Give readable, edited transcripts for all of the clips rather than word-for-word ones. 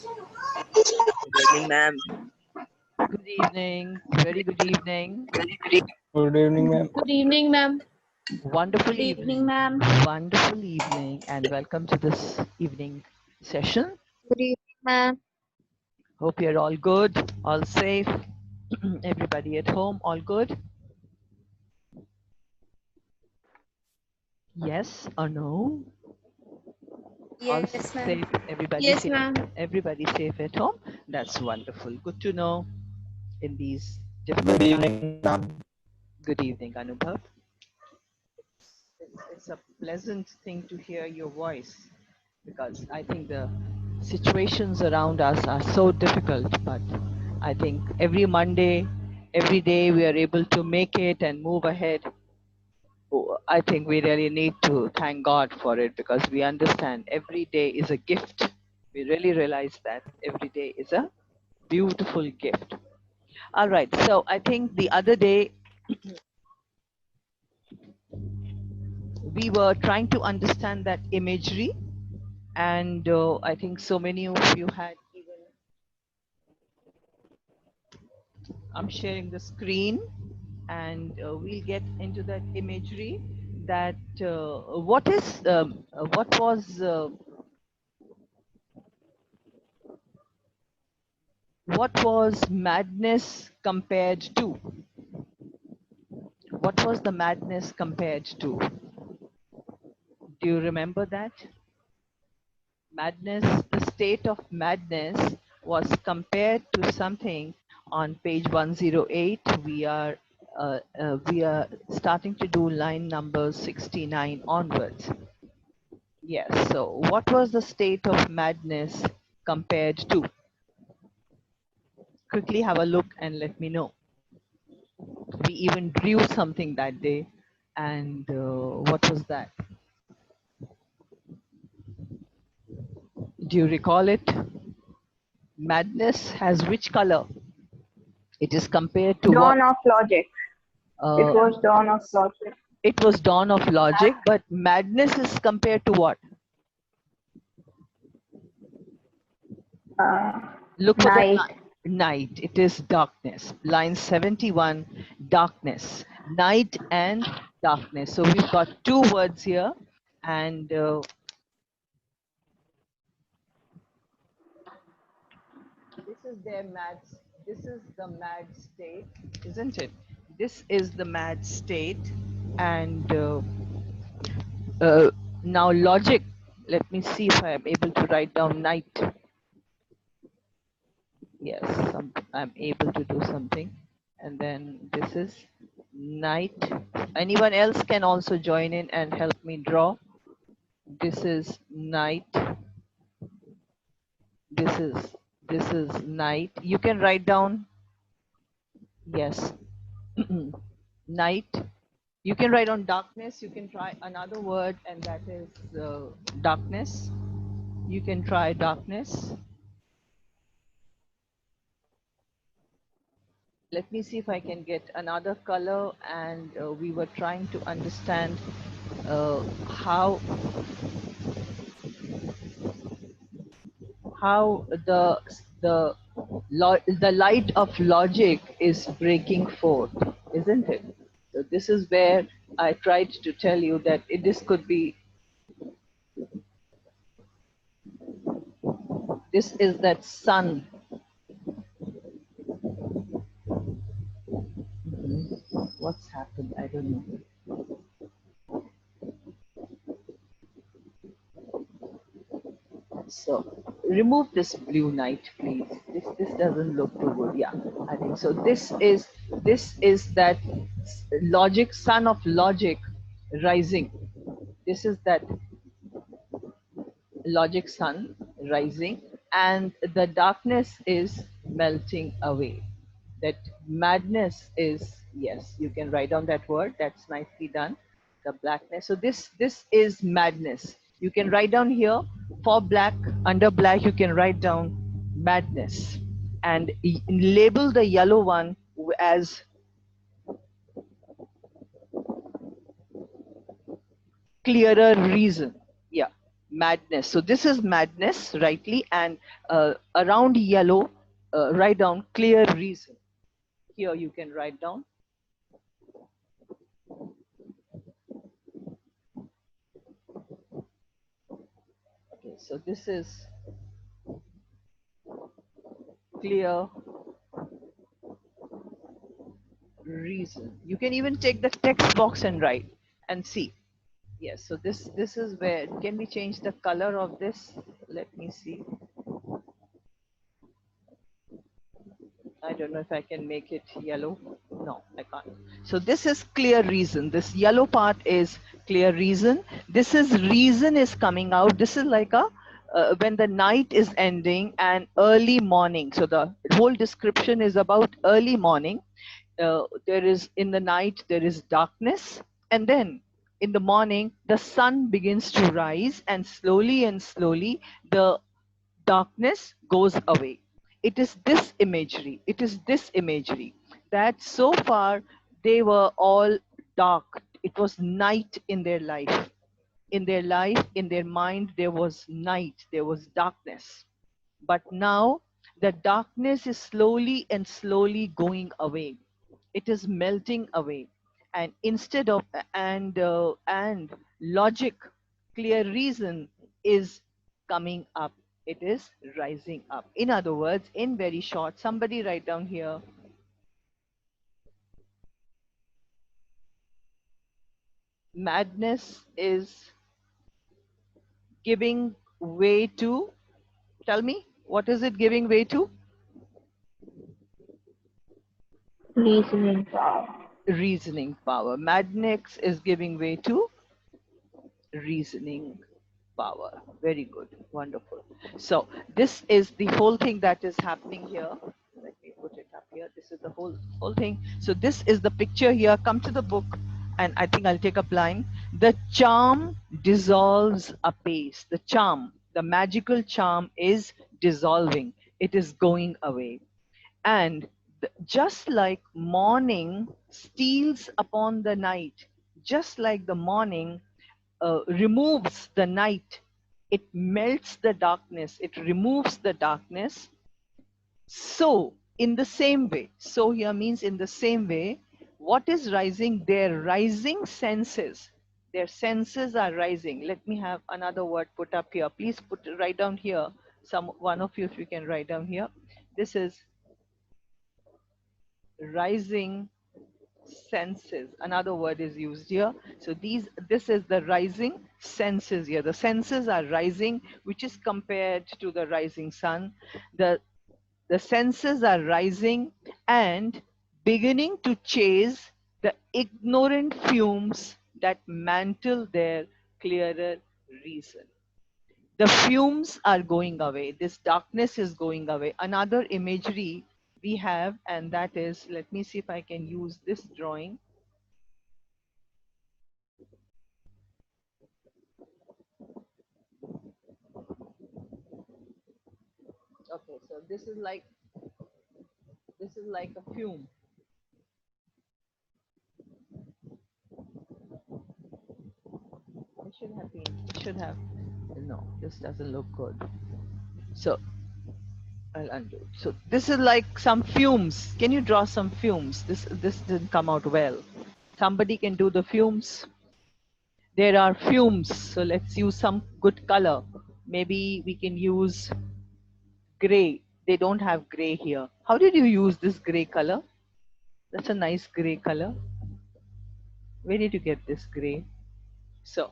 Good evening, ma'am. Good evening, very good evening, Good evening, ma'am. Good evening, ma'am. wonderful Good evening, evening, ma'am. wonderful evening, and welcome to this evening session. Good evening, ma'am. Hope you're all good, all safe, everybody at home, all good? Yes or no? All Yes, ma'am. safe, everybody Yes, safe, ma'am. everybody safe at home. That's wonderful. Good to know in these Good difficult times. evening, ma'am. Good evening, Anubhav. It's a pleasant thing to hear your voice because I think the situations around us are so difficult. But I think every Monday, every day we are able to make it and move ahead. Oh, I think we really need to thank God for it because we understand every day is a gift. We really realize that every day is a beautiful gift. All right. So I think the other day we were trying to understand that imagery, and I think so many of you had even. I'm sharing the screen, and we'll get into that imagery. That what was madness compared to? What was the madness compared to? Do you remember that? Madness, the state of madness was compared to something on page 108. We are starting to do line number 69 onwards. Yes. So what was the state of madness compared to? Quickly have a look and let me know. We even drew something that day. And what was that? Do you recall it? Madness has which color? It is compared to what? Dawn of logic. It Uh, was dawn of logic. it was dawn of logic, but madness is compared to what? Uh, Look for the night. night. It is darkness. Line 71, darkness. Night and darkness. So we've got two words here, and this is their mad. This is the mad state, isn't it? This is the mad state, and now logic. Let me see if I am able to write down night. Yes, I'm able to do something. And then this is night. Anyone else can also join in and help me draw. This is night. This is this is night. You can write down. Yes. Night. You can write on darkness. You can try another word, and that is darkness. You can try darkness. Let me see if I can get another color, and we were trying to understand how the light of logic is breaking forth, isn't it? So this is where I tried to tell you that this could be, this is that sun. What's happened? I don't know. So remove this blue night, please. This doesn't look too good. Yeah, I think so. This is that logic, sun of logic rising. This is that logic sun rising, and the darkness is melting away. That madness is, yes, you can write down that word. That's nicely done. The blackness. So this is madness. You can write down here for black, under black you can write down madness, and label the yellow one as clearer reason. Yeah, madness. So this is madness, rightly, and around yellow, write down clear reason. Here you can write down. Okay, so this is clear reason. You can even take the text box and write and see. Yes, so this is where, can we change the color of this? Let me see. I don't know if I can make it yellow. No, I can't. So this is clear reason. This yellow part is clear reason. This is reason is coming out. This is like a when the night is ending and early morning. So the whole description is about early morning. There is in the night there is darkness, and then in the morning the sun begins to rise, and slowly the darkness goes away. It is this imagery. It is this imagery that so far they were all dark. It was night in their life. In their life, in their mind, there was night, there was darkness. But now the darkness is slowly and slowly going away. It is melting away. And instead of, and logic, clear reason is coming up. It is rising up. In other words, in very short, somebody write down here, madness is giving way to, tell me, what is it giving way to? Reasoning power. Reasoning power. Madness is giving way to reasoning power. Very good. Wonderful. So this is the whole thing that is happening here. Let me put it up here. This is the whole thing. So this is the picture here. Come to the book, and I think I'll take up line. The charm dissolves apace. The charm, the magical charm is dissolving. It is going away. And just like morning steals upon the night, just like the morning removes the night, it melts the darkness, it removes the darkness. So, in the same way, so here means in the same way, what is rising? Their rising senses. Their senses are rising. Let me have another word put up here. Please write down here. One of you, if you can write down here. This is rising senses. Another word is used here. So this is the rising senses here. The senses are rising, which is compared to the rising sun. The senses are rising and beginning to chase the ignorant fumes that mantle their clearer reason. The fumes are going away. This darkness is going away. Another imagery we have, and that is, let me see if I can use this drawing. Okay, so this is like a fume. It should have been. It should have. No, this doesn't look good. So I'll undo it. So this is like some fumes. Can you draw some fumes? This didn't come out well. Somebody can do the fumes. There are fumes. So let's use some good color. Maybe we can use gray. They don't have gray here. How did you use this gray color? That's a nice gray color. Where did you get this gray? So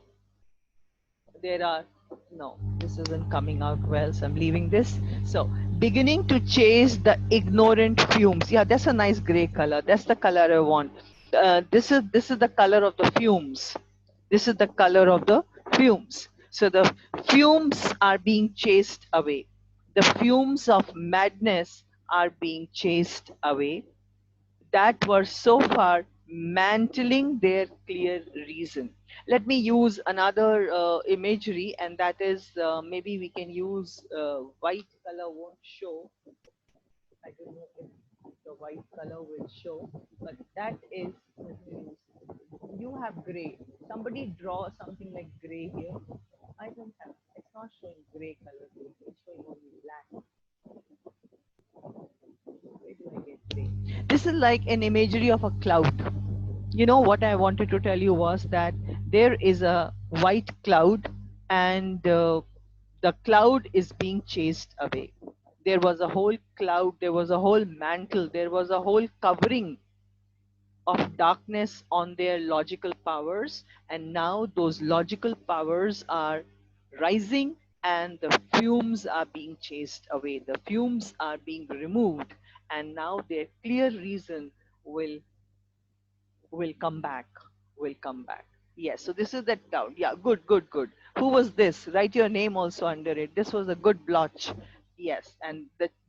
there are, no, this isn't coming out well, so I'm leaving this. So beginning to chase the ignorant fumes. Yeah, that's a nice gray color. That's the color I want. This is the color of the fumes. This is the color of the fumes. So the fumes are being chased away. The fumes of madness are being chased away, that were so far mantling their clear reason. Let me use another imagery, and that is, maybe we can use white color won't show. I don't know if the white color will show, but that is, let me use, you have gray. Somebody draw something like gray here. I don't have. I not showing gray color. It's showing only black. Where do I get gray? This is like an imagery of a cloud. You know what I wanted to tell you was that there is a white cloud, and the cloud is being chased away. There was a whole cloud, there was a whole mantle, there was a whole covering of darkness on their logical powers, and now those logical powers are rising, and the fumes are being chased away, the fumes are being removed, and now their clear reason will come back, will come back. Yes, so this is that cloud. Yeah, good, good, good. Who was this? Write your name also under it. This was a good blotch. Yes, and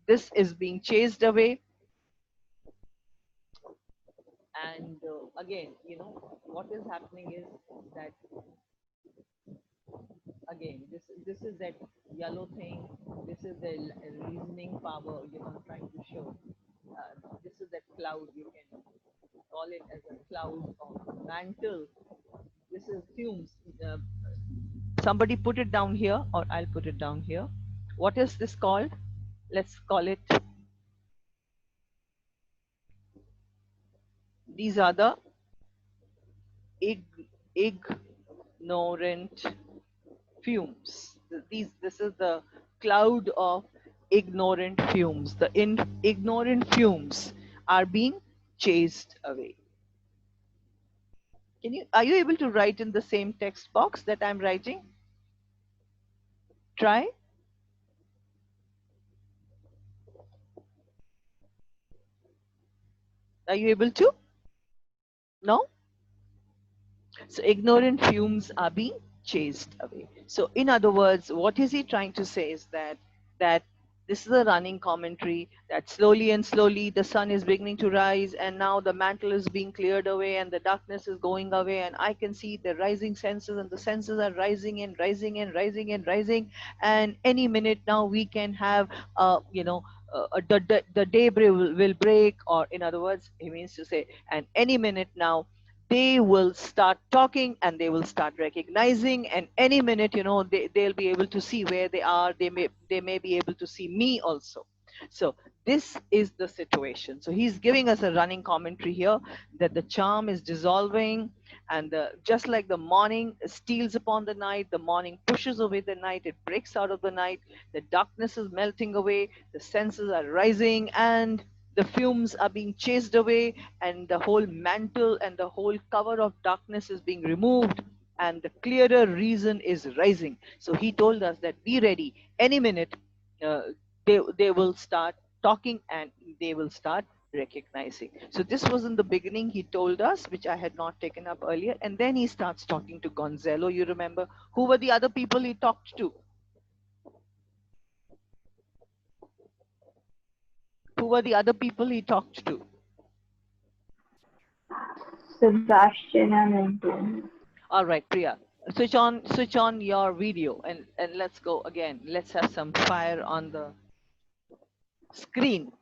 this is being chased away. And again, what is happening is that, again, this is that yellow thing. This is the reasoning power, I'm trying to show. This is that cloud. You can call it as a cloud or mantle. This is fumes. Uh, Somebody put it down here, or I'll put it down here. What is this called? Let's call it, these are the ignorant fumes. This is the cloud of ignorant fumes. The ignorant fumes are being chased away. Are you able to write in the same text box that I'm writing? Try. Are you able to? No? So ignorant fumes are being chased away. So in other words, what is he trying to say is that this is a running commentary that slowly and slowly the sun is beginning to rise, and now the mantle is being cleared away and the darkness is going away, and I can see the rising senses, and the senses are rising and rising and rising and rising, and any minute now we can have the day will break, or in other words he means to say, and any minute now they will start talking and they will start recognizing, and any minute they'll be able to see where they are. They may be able to see me also. So this is the situation. So he's giving us a running commentary here that the charm is dissolving, and just like the morning steals upon the night, the morning pushes away the night, it breaks out of the night, the darkness is melting away, the senses are rising, and the fumes are being chased away, and the whole mantle and the whole cover of darkness is being removed, and the clearer reason is rising. So he told us that be ready. Any minute, uh, they will start talking and they will start recognizing. So this was in the beginning, he told us, which I had not taken up earlier. And then he starts talking to Gonzalo. You remember who were the other people he talked to? Who were the other people he talked to? Sebastian and Antonio. All right, Priya, switch on your video, and let's go again. Let's have some fire on the screen.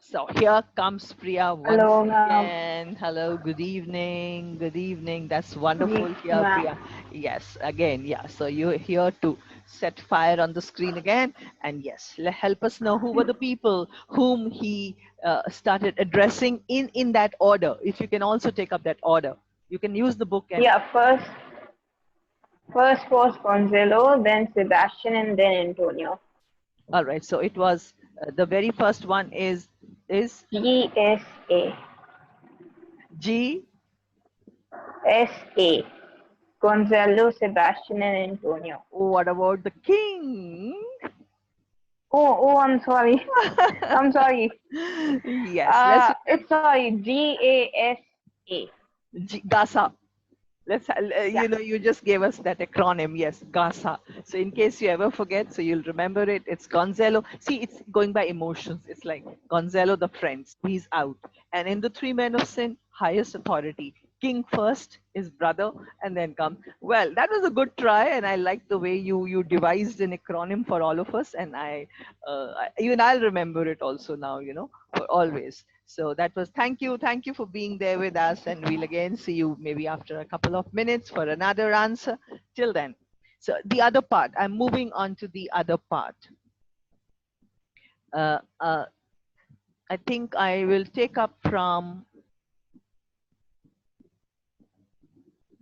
So here comes Priya once Hello, ma'am. again. Hello, good evening. Good evening. That's Yes, wonderful here, ma'am. Priya. Yes, again, yeah. So you're here to set fire on the screen again. And yes, help us know who were the people whom he started addressing in that order. If you can also take up that order, you can use the book and. Yeah, first was Gonzalo, then Sebastian, and then Antonio. All right. So it was the very first one is GSA. G. SA. Gonzalo, Sebastian, and Antonio. What about the king? Oh, I'm sorry. I'm sorry. Yes, let's It's sorry. GASA. Gasa. Yeah. You just gave us that acronym. Yes, Gasa. So in case you ever forget, so you'll remember it. It's Gonzalo. See, it's going by emotions. It's like Gonzalo, the friend. He's out. And in the three men of sin, highest authority, king first, his brother, and then come. Well, that was a good try, and I like the way you devised an acronym for all of us, and even I'll remember it also now, for always. So that was, thank you for being there with us, and we'll again see you maybe after a couple of minutes for another answer. Till then, so the other part, I'm moving on to the other part. Uh, uh, I think I will take up from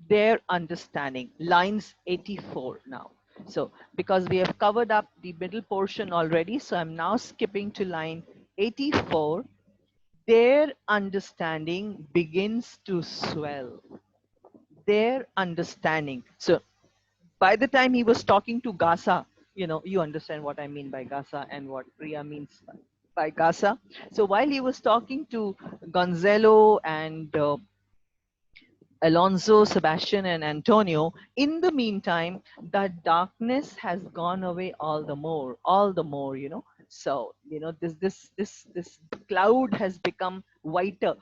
their understanding, lines 84 now. So because we have covered up the middle portion already, so I'm now skipping to line 84. Their understanding begins to swell. Their understanding. So by the time he was talking to Gasa, you understand what I mean by Gasa and what Priya means by Gasa. So while he was talking to Gonzalo and Alonso, Sebastian, and Antonio, in the meantime, that darkness has gone away all the more, So, this cloud has become whiter.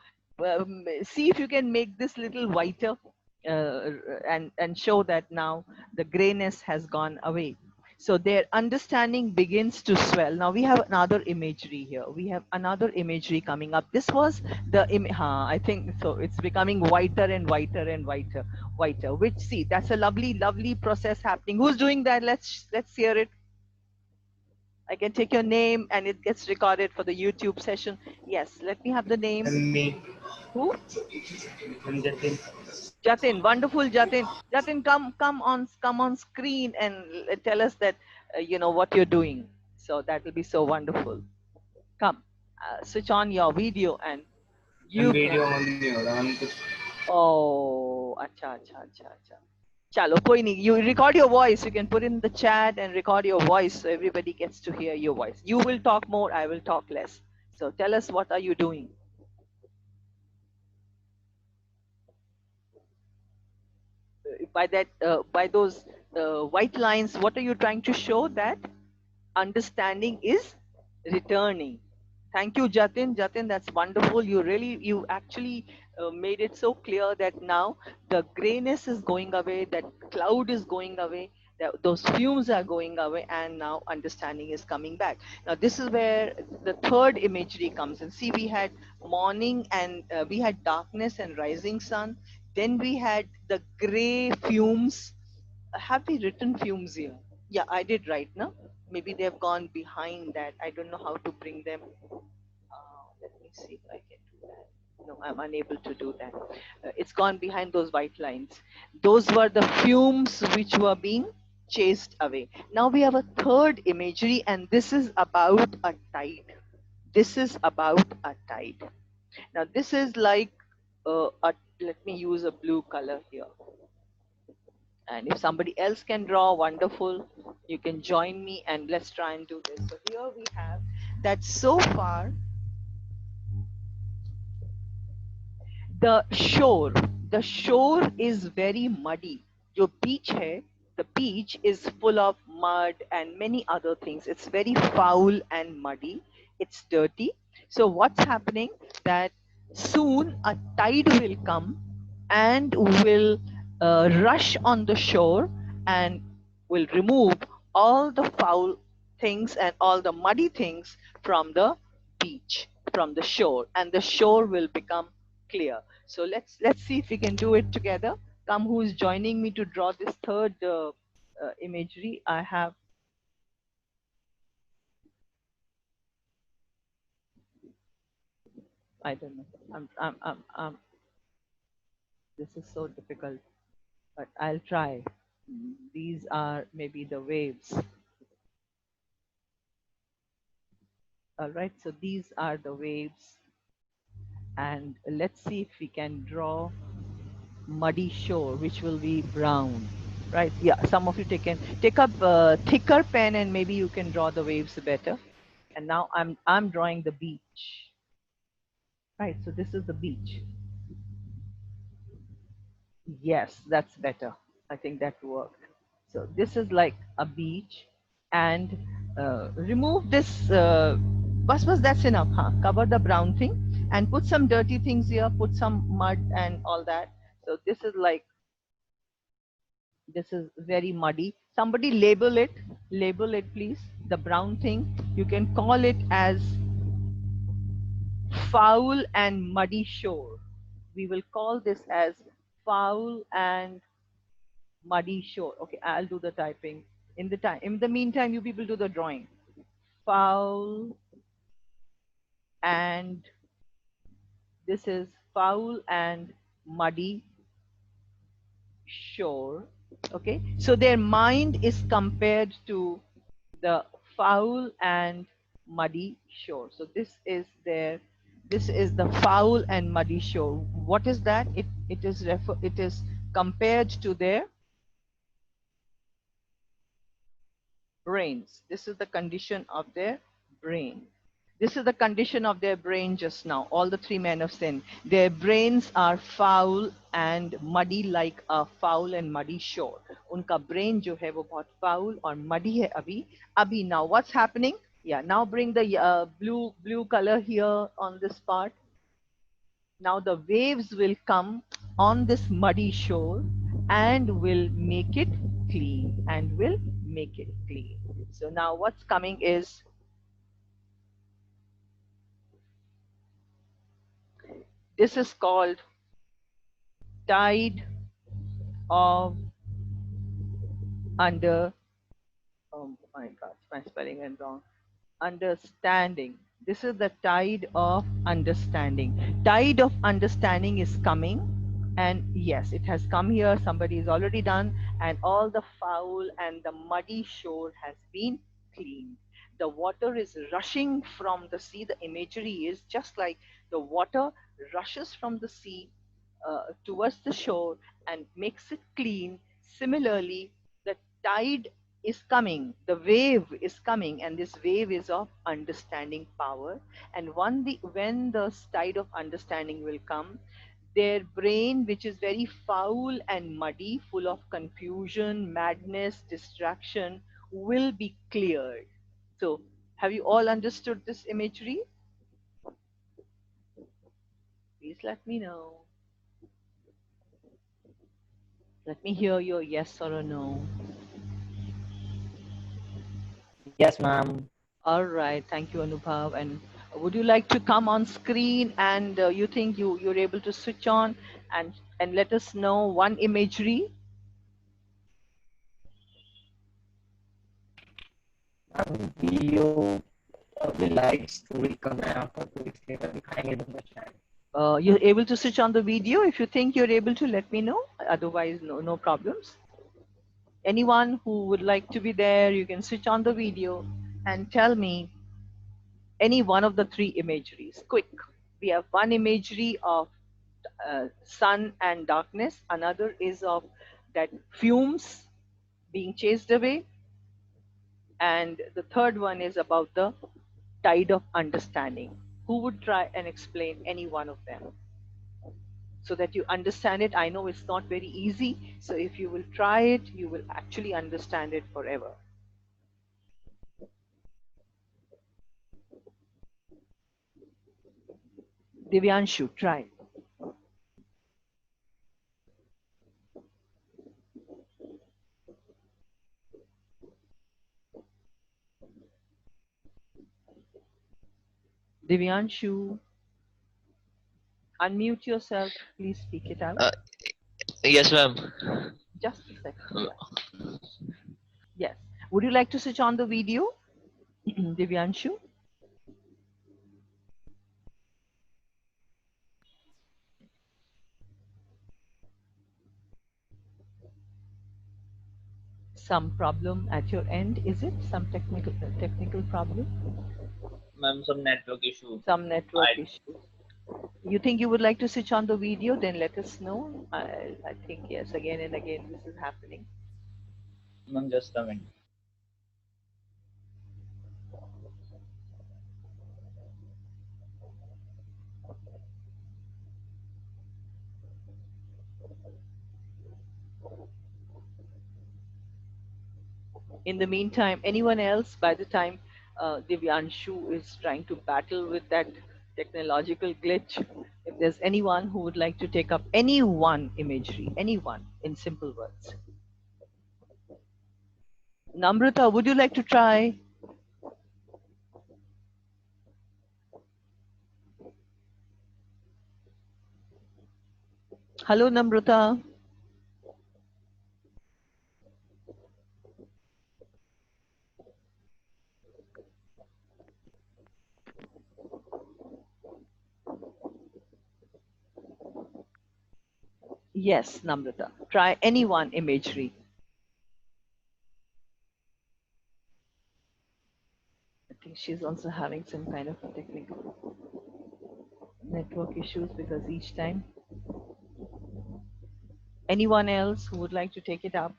See if you can make this little whiter and show that now the grayness has gone away. So their understanding begins to swell. Now we have another imagery here. We have another imagery coming up. This was I think so. It's becoming whiter and whiter and whiter. Which, see, that's a lovely process happening. Who's doing that? Let's hear it. I can take your name and it gets recorded for the YouTube session. Yes, let me have the name. And me. Who? I'm Jatin. Jatin, wonderful Jatin. Jatin, come on screen and tell us that what you're doing. So that will be so wonderful. Come, switch on your video and And you video can. on the other. Oh, acha. Chalo, koi nahi. You record your voice. You can put in the chat and record your voice so everybody gets to hear your voice. You will talk more. I will talk less. So tell us, what are you doing? By those white lines, what are you trying to show? That understanding is returning. Thank you, Jatin. Jatin, that's wonderful. You actually made it so clear that now the grayness is going away, that cloud is going away, that those fumes are going away, and now understanding is coming back. Now this is where the third imagery comes in. See, we had morning and we had darkness and rising sun. Then we had the gray fumes. Have we written fumes here? Yeah, I did right now. Maybe they've gone behind that. I don't know how to bring them. Let me see if I can do that. No, I'm unable to do that. It's gone behind those white lines. Those were the fumes which were being chased away. Now we have a third imagery, and this is about a tide. This is about a tide. Now this is like let me use a blue color here. And if somebody else can draw, wonderful. You can join me and let's try and do this. So here we have that so far the shore is very muddy. जो beach है, the beach is full of mud and many other things. It's very foul and muddy. It's dirty. So what's happening, that soon a tide will come and will rush on the shore and will remove all the foul things and all the muddy things from the beach, from the shore, and the shore will become clear. So let's see if we can do it together. Come, who is joining me to draw this third imagery? I have I don't know. This is so difficult, but I'll try. These are maybe the waves. All right, so these are the waves. And let's see if we can draw muddy shore, which will be brown. Right, yeah, some of you take up a thicker pen and maybe you can draw the waves better. And now I'm drawing the beach. Right, so this is the beach. Yes, that's better. I think that worked. So this is like a beach, and remove this, bas, that's enough, huh? Cover the brown thing and put some dirty things here, put some mud and all that. So this is like, this is very muddy. Somebody label it. Label it, please. The brown thing. You can call it as foul and muddy shore. We will call this as foul and muddy shore. Okay, I'll do the typing. In the time, in the meantime, you people do the drawing. Foul and this is foul and muddy shore. Okay, so their mind is compared to the foul and muddy shore. So this is the foul and muddy shore. What is that? It is compared to their brains. This is the condition of their brain. This is the condition of their brain just now. All the three men of sin. Their brains are foul and muddy like a foul and muddy shore. उनका brain जो है वो बहुत foul और muddy है अभी. अभी now what's happening? Yeah, now bring the blue color here on this part. Now the waves will come on this muddy shore and will make it clean and will make it clean. So now what's coming is, this is called tide of under, oh my god, my spelling went wrong. Understanding. This is the tide of understanding. Tide of understanding is coming, and yes, it has come here. Somebody is already done, and all the foul and the muddy shore has been cleaned. The water is rushing from the sea. The imagery is just like the water rushes from the sea towards the shore and makes it clean. Similarly, the tide is coming, the wave is coming, and this wave is of understanding power. And when the tide of understanding will come, their brain, which is very foul and muddy, full of confusion, madness, distraction, will be cleared. So, have you all understood this imagery? Please let me know. Let me hear your yes or a no. Yes, ma'am. All right, thank you, Anubhav. And would you like to come on screen and you think you're able to switch on and let us know one imagery? Video the lights will come after 2 weeks later दिखाएंगे दूंगा शायद. You're able to switch on the video. If you think you're able to, let me know. Otherwise, no problems. Anyone who would like to be there, you can switch on the video and tell me any one of the three imageries. Quick. We have one imagery of sun and darkness. Another is of that fumes being chased away. And the third one is about the tide of understanding. Who would try and explain any one of them so that you understand it? I know it's not very easy. So if you will try it, you will actually understand it forever. Divyanshu, try. Divyanshu, unmute yourself. Please speak it out. Yes, ma'am. Just a second. Yes. Would you like to switch on the video, Divyanshu? Some problem at your end, is it? Some technical problem? Ma'am, some network issue. Some network issue. You think you would like to switch on the video? Then let us know. I think yes, again and again this is happening. Ma'am, just a minute. In the meantime, anyone else, by the time Divyanshu is trying to battle with that technological glitch. If there's anyone who would like to take up any one imagery, any one in simple words. Namrata, would you like to try? Hello, Namrata. Yes, Namrata. Try any one imagery. I think she's also having some kind of a technical network issues because each time. Anyone else who would like to take it up?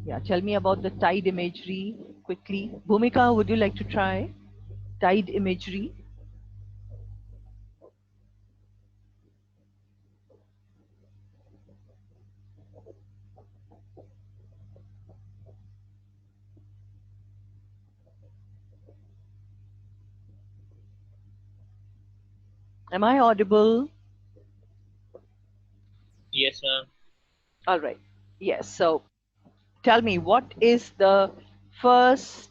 Yeah, tell me about the tide imagery quickly. Bhumika, would you like to try tide imagery? Am I audible? Yes, ma'am. All right. Yes. So tell me, what is the first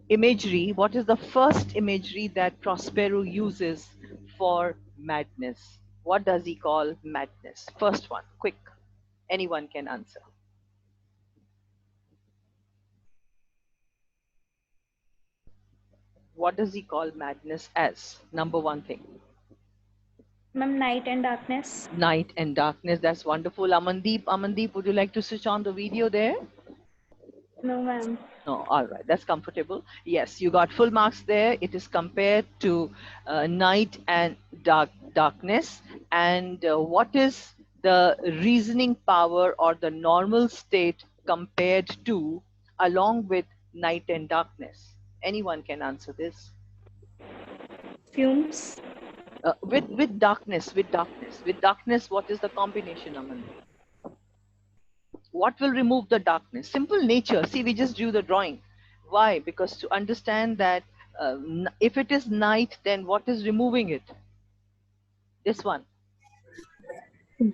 imagery? What is the first imagery that Prospero uses for madness? What does he call madness? First one, quick. Anyone can answer. What does he call madness as? Number one thing. Ma'am, night and darkness. Night and darkness. That's wonderful. Amandeep, would you like to switch on the video there? No, ma'am. No, all right, that's comfortable. Yes, you got full marks there. It is compared to night and darkness. And what is the reasoning power or the normal state compared to along with night and darkness? Anyone can answer this. Fumes. With darkness, what is the combination, Aman? What will remove the darkness? Simple nature. See, we just drew the drawing. Why? Because to understand that if it is night, then what is removing it? This one,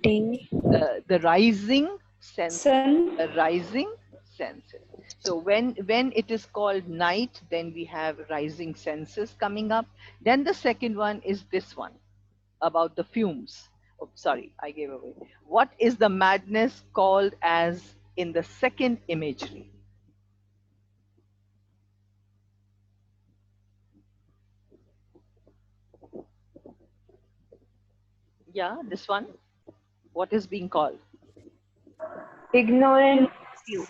Day. the rising sense, Sun. the rising senses. So when it is called night, then we have rising senses coming up. Then the second one is this one about the fumes. Oh, sorry, I gave away. What is the madness called as in the second imagery? Yeah, this one. What is being called? Ignorant few.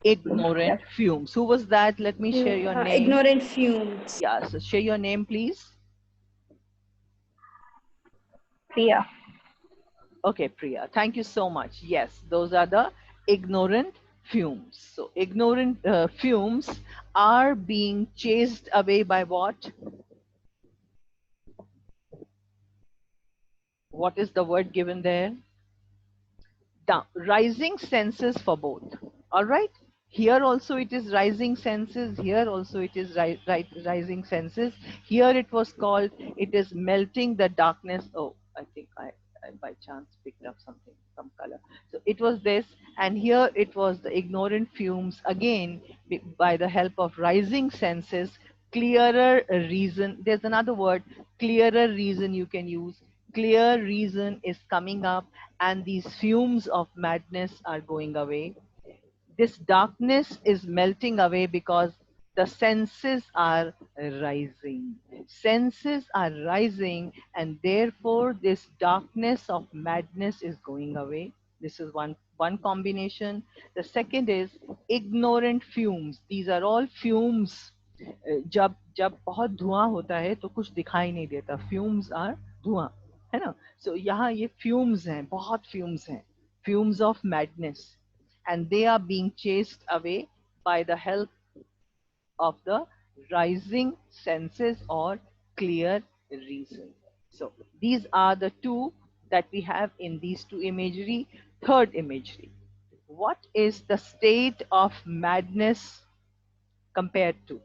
Ignorant fumes. Who was that? Let me share your name. Ignorant fumes. Yeah, so share your name, please. Priya. Okay, Priya. Thank you so much. Yes, those are the ignorant fumes. So ignorant fumes are being chased away by what? What is the word given there? Rising senses for both. All right. Here also it is rising senses. Here also it is rising senses. Here it was called, it is melting the darkness. Oh, I think I by chance picked up something, some color. So it was this, and here it was the ignorant fumes again by the help of rising senses. Clearer reason. There's another word, clearer reason you can use. Clear reason is coming up, and these fumes of madness are going away. This darkness is melting away because the senses are rising. Senses are rising, and therefore this darkness of madness is going away. This is one combination. The second is ignorant fumes. These are all fumes. जब जब बहुत धुआं होता है तो कुछ दिखाई नहीं देता. Fumes are धुआं, है ना? So यहाँ ये fumes हैं, बहुत fumes हैं. Fumes of madness. And they are being chased away by the help of the rising senses or clear reason. So these are the two that we have in these two imagery. Third imagery. What is the state of madness compared to.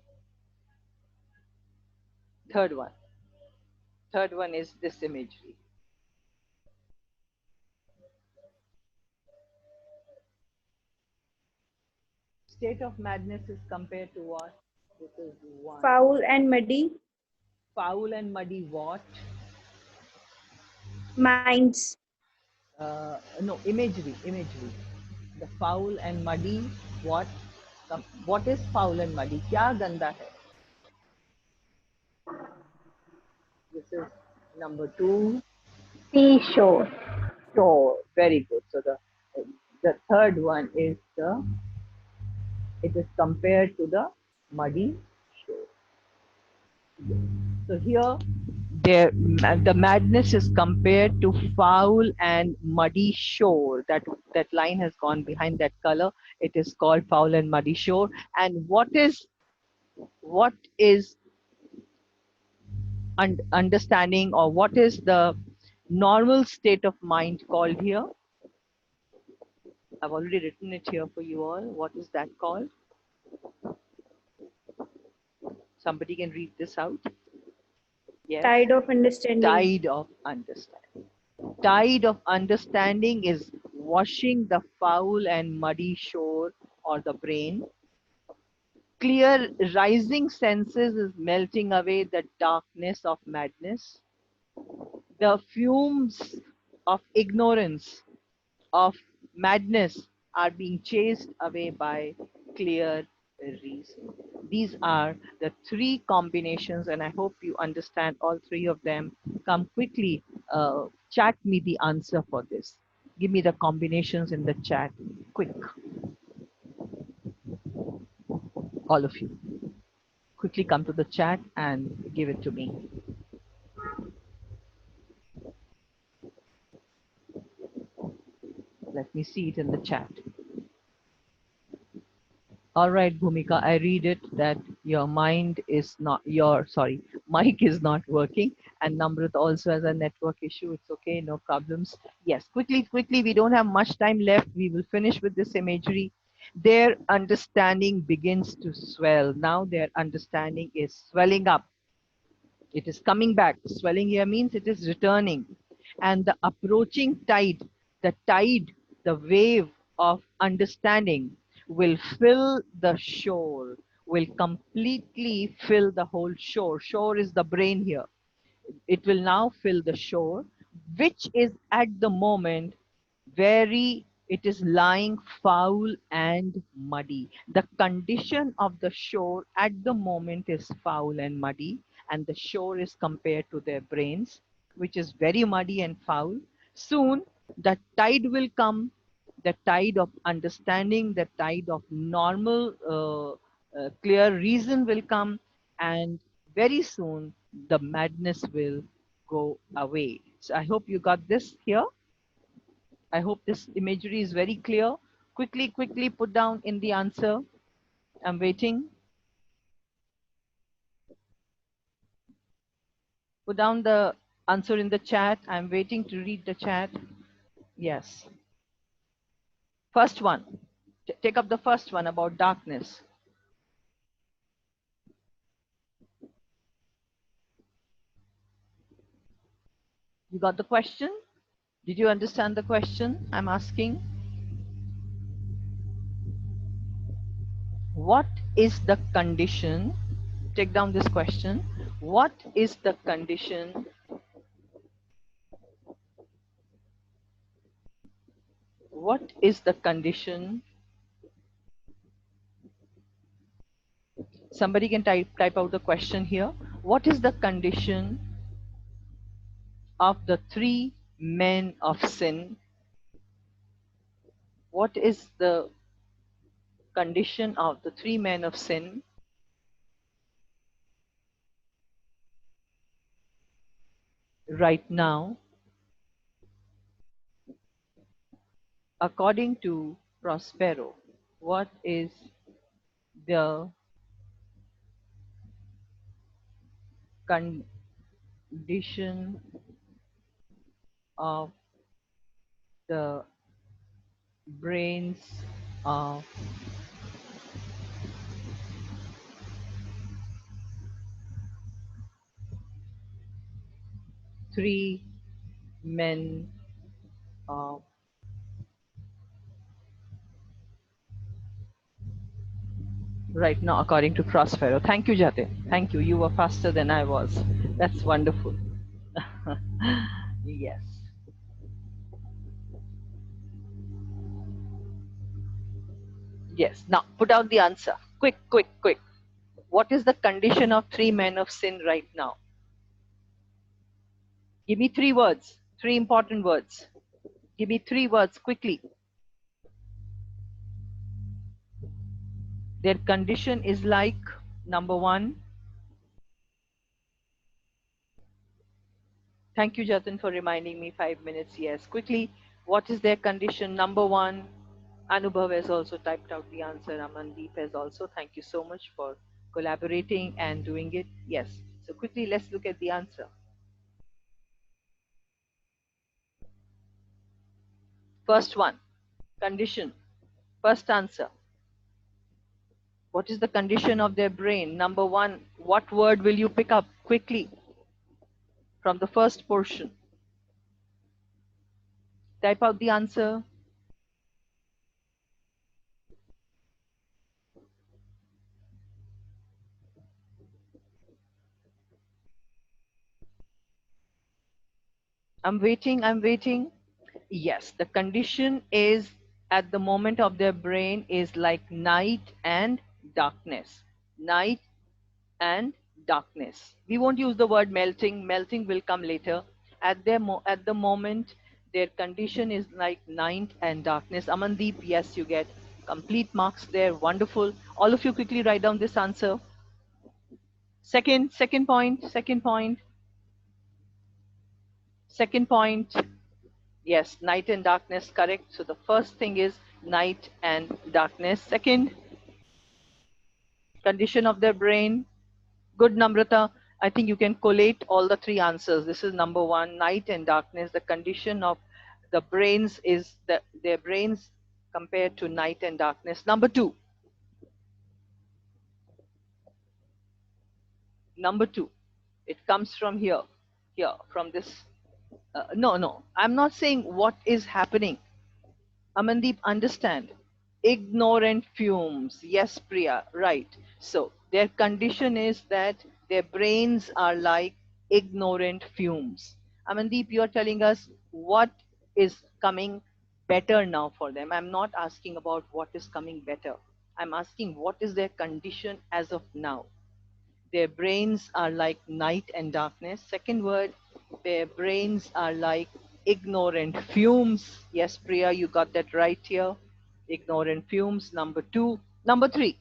Third one. Third one is this imagery. State of madness is compared to what? This is one. Foul and muddy. Foul and muddy what? Minds. No, imagery, imagery. The foul and muddy what? What is foul and muddy? क्या गंदा है? This is number 2. Seashore. Shore. Very good. So the third one is it is compared to the muddy shore. So here the madness is compared to foul and muddy shore. That line has gone behind that color. It is called foul and muddy shore. And what is understanding, or what is the normal state of mind called here? I've already written it here for you all. What is that called? Somebody can read this out. Yes. Tide of understanding. Tide of understanding. Tide of understanding is washing the foul and muddy shore or the brain. Clear rising senses is melting away the darkness of madness. The fumes of ignorance, of madness, are being chased away by clear reason. These are the 3 combinations, and I hope you understand all 3 of them. Come quickly, chat me the answer for this. Give me the combinations in the chat, quick. All of you. Quickly come to the chat and give it to me. Let me see it in the chat. All right, Bhumika, I read it that your mic is not working, and Namrata also has a network issue. It's okay, no problems. Yes, quickly, we don't have much time left. We will finish with this imagery. Their understanding begins to swell. Now their understanding is swelling up. It is coming back. Swelling here means it is returning. And the approaching tide, the wave of understanding will fill the shore, will completely fill the whole shore. Shore is the brain here. It will now fill the shore, which is at the moment it is lying foul and muddy. The condition of the shore at the moment is foul and muddy, and the shore is compared to their brains, which is very muddy and foul. Soon the tide will come, the tide of understanding, the tide of normal, clear reason will come, and very soon the madness will go away. So I hope you got this here. I hope this imagery is very clear. Quickly put down in the answer. I'm waiting. Put down the answer in the chat. I'm waiting to read the chat. Yes. First one. Take up the first one about darkness. You got the question? Did you understand the question I'm asking? What is the condition? Take down this question. What is the condition? What is the condition? Somebody can type out the question here. What is the condition of the 3 men of sin? What is the condition of the 3 men of sin? Right now, according to Prospero, what is the condition of the brains of three men uh, right now, according to Prospero. Thank you, Jatin. Thank you. You were faster than I was. That's wonderful. Yes. Yes. Now, put out the answer. Quick, quick, quick. What is the condition of three men of sin right now? Give me three words, three important words. Give me three words quickly. Their condition is like, number one. Thank you, Jatin, for reminding me 5 minutes. Yes, quickly. What is their condition? Number one. Anubhav has also typed out the answer. Amandeep has also. Thank you so much for collaborating and doing it. Yes. So quickly, let's look at the answer. First one, condition. First answer. What is the condition of their brain? Number one, what word will you pick up quickly from the first portion? Type out the answer. I'm waiting, I'm waiting. Yes, the condition is at the moment of their brain is like night and darkness. Night and darkness. We won't use the word melting. Melting will come later. At the moment, their condition is like night and darkness. Amandeep, yes, you get complete marks there. Wonderful. All of you quickly write down this answer. Second point. Yes, night and darkness, correct. So the first thing is night and darkness. Second, condition of their brain. Good, Namrata. I think you can collate all the three answers. This is number one, night and darkness. The condition of the brains is their brains compared to night and darkness. Number two, it comes from here, from this. No, I'm not saying what is happening. Amandeep, understand. Ignorant fumes. Yes, Priya, right. So their condition is that their brains are like ignorant fumes. Amandeep, you're telling us what is coming better now for them. I'm not asking about what is coming better. I'm asking what is their condition as of now. Their brains are like night and darkness. Second word, their brains are like ignorant fumes. Yes, Priya, you got that right here. Ignorant fumes. Number two. Number three.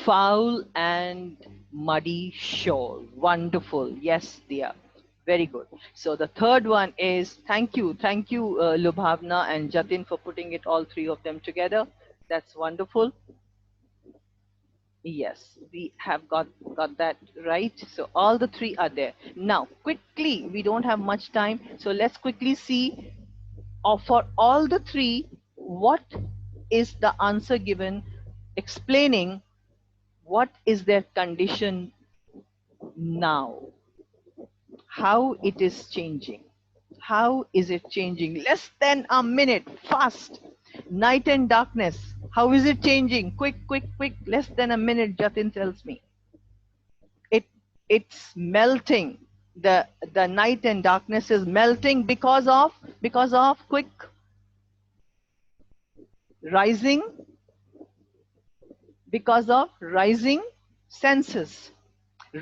Foul and muddy shore. Wonderful. Yes, dear. Very good. So the third one is, thank you, Lubhavna and Jatin for putting it, all three of them together. That's wonderful. Yes, we have got that right. So all the three are there. Now, quickly, we don't have much time. So let's quickly see, for all the three, what is the answer given explaining what is their condition now, how it is changing. How is it changing? Less than a minute, fast. Night and darkness, how is it changing? Quick, less than a minute, Jatin tells me. It's melting. The night and darkness is melting because of quick rising, because of rising senses.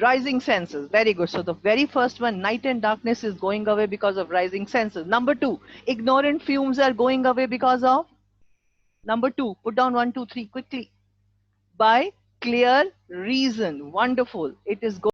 Rising senses, very good. So the very first one, night and darkness, is going away because of rising senses. Number two, ignorant fumes are going away because of, number two, put down 1, 2, 3 quickly. By clear reason. Wonderful. It is going